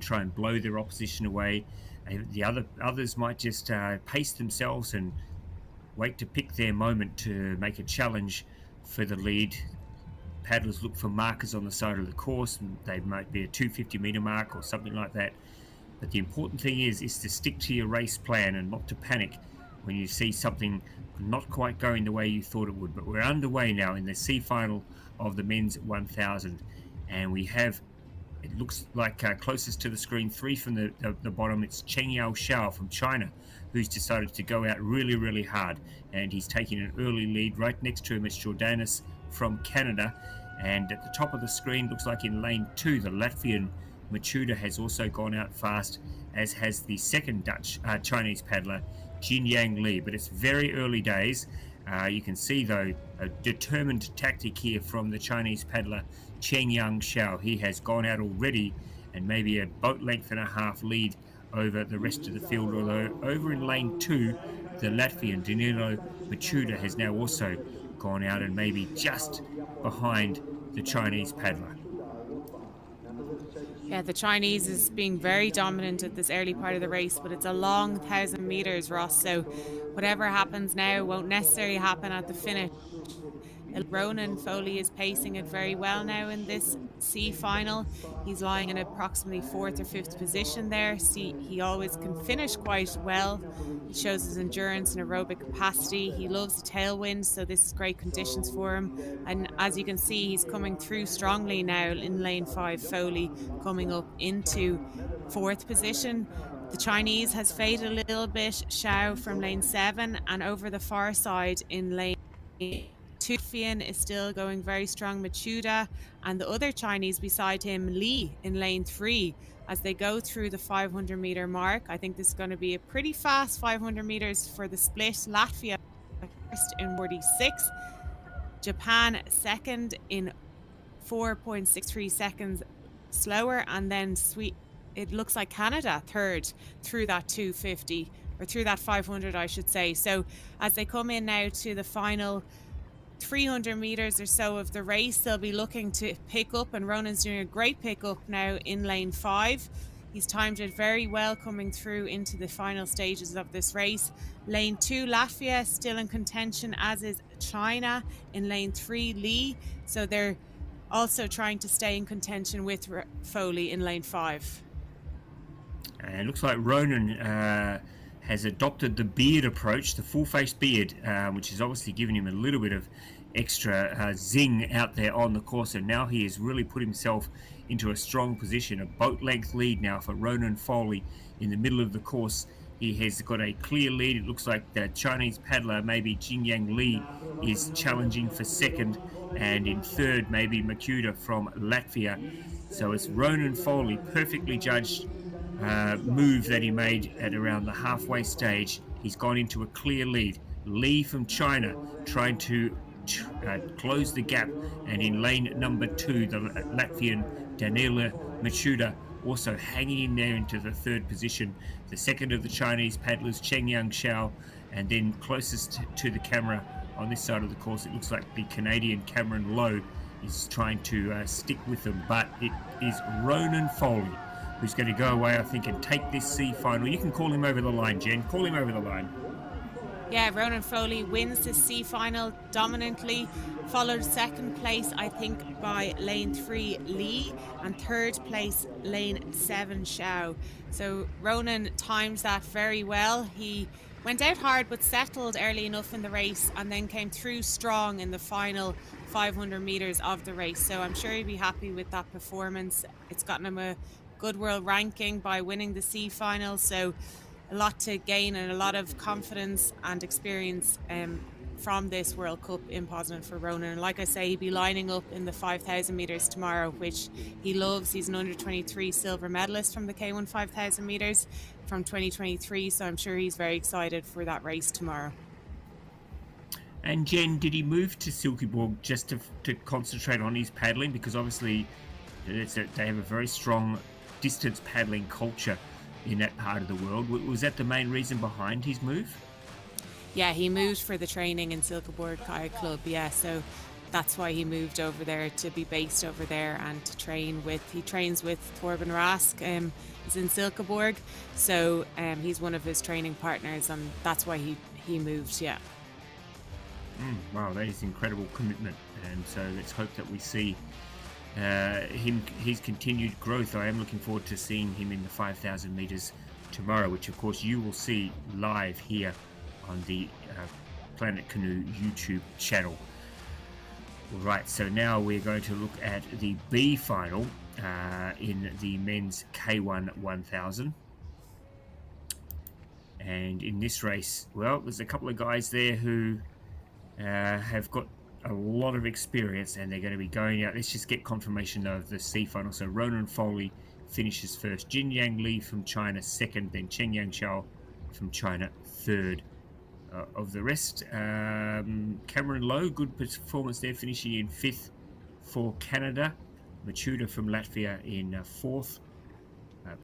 try and blow their opposition away. The others might just pace themselves and wait to pick their moment to make a challenge for the lead. Paddlers look for markers on the side of the course, and they might be a 250-meter mark or something like that. But the important thing is to stick to your race plan and not to panic when you see something not quite going the way you thought it would. But we're underway now in the C final of the men's 1000, and we have, it looks like closest to the screen, 3 from the bottom. It's Chengyao Xiao from China, who's decided to go out really, really hard, and he's taking an early lead. Right next to him is Jordanis from Canada, and at the top of the screen, looks like in lane 2, the Latvian Machuda has also gone out fast, as has the second Chinese paddler, Jinyang Li. But it's very early days. You can see, though, a determined tactic here from the Chinese paddler Chengyang Xiao. He has gone out already, and maybe a boat length and a half lead over the rest of the field, although over in lane 2, the Latvian Danilo Machuda has now also gone out and maybe just behind the Chinese paddler. Yeah, the Chinese is being very dominant at this early part of the race, but it's a long 1,000 meters, Ross, so whatever happens now won't necessarily happen at the finish. Ronan Foley is pacing it very well now in this C final. He's lying in approximately 4th or 5th position there. He always can finish quite well. He shows his endurance and aerobic capacity. He loves the tailwind, so this is great conditions for him. And as you can see, he's coming through strongly now in lane 5. Foley coming up into 4th position. The Chinese has faded a little bit. Xiao from lane 7, and over the far side in lane 2, Fian is still going very strong. Machuda and the other Chinese beside him, Li, in lane 3, as they go through the 500 meter mark. I think this is going to be a pretty fast 500 meters for the split. Latvia first in 46, Japan second in 4.63 seconds slower, and then it looks like Canada third through that 250, or through that 500 I should say. So as they come in now to the final 300 meters or so of the race, they'll be looking to pick up, and Ronan's doing a great pickup now in lane 5. He's timed it very well coming through into the final stages of this race. Lane 2, Latvia still in contention, as is China. In lane 3, Li. So they're also trying to stay in contention with Foley in lane 5. And it looks like Ronan has adopted the beard approach, the full-face beard, which has obviously given him a little bit of extra zing out there on the course, and now he has really put himself into a strong position. A boat-length lead now for Ronan Foley in the middle of the course. He has got a clear lead. It looks like the Chinese paddler, maybe Jinyang Li, is challenging for second, and in third, maybe Machuda from Latvia. So it's Ronan Foley, perfectly judged move that he made at around the halfway stage. He's gone into a clear lead. Li from China trying to close the gap, and in lane number 2, the Latvian Danila Machuda also hanging in there into the 3rd position. The second of the Chinese paddlers, Chengyang Xiao, and then closest to the camera on this side of the course, it looks like the Canadian Cameron Lowe is trying to stick with them, but it is Ronan Foley who's going to go away, I think, and take this C final. You can call him over the line, Jen. Call him over the line. Yeah, Ronan Foley wins the C final dominantly, followed second place, I think, by lane 3, Li, and third place, lane 7, Xiao. So Ronan times that very well. He went out hard but settled early enough in the race, and then came through strong in the final 500 metres of the race. So I'm sure he'll be happy with that performance. It's gotten him a good world ranking by winning the C final, so a lot to gain and a lot of confidence and experience from this World Cup in Poznan for Ronan. And like I say, he'll be lining up in the 5,000 metres tomorrow, which he loves. He's an under-23 silver medalist from the K1 5,000 metres from 2023, so I'm sure he's very excited for that race tomorrow. And Jen, did he move to Silkeborg just to concentrate on his paddling? Because obviously they have a very strong distance paddling culture in that part of the world. Was that the main reason behind his move? Yeah, he moved for the training in Silkeborg Kayak Club, yeah. So that's why he moved over there, to be based over there and to train with. He trains with Torben Rask. He's in Silkeborg, so he's one of his training partners, and that's why he moved. Yeah. Wow, that is incredible commitment, and so let's hope that we see his continued growth. I am looking forward to seeing him in the 5,000 meters tomorrow, which of course you will see live here on the Planet Canoe YouTube channel. Right, so now we're going to look at the B final in the men's K1 1000. And in this race, well, there's a couple of guys there who have got a lot of experience, and they're going to be going out. Let's just get confirmation of the C final. So Ronan Foley finishes first, Jin Yang Li from China second, then Cheng Yang Xiao from China third. Of the rest, Cameron Lowe, good performance there, finishing in fifth for Canada. Machuda from Latvia in fourth.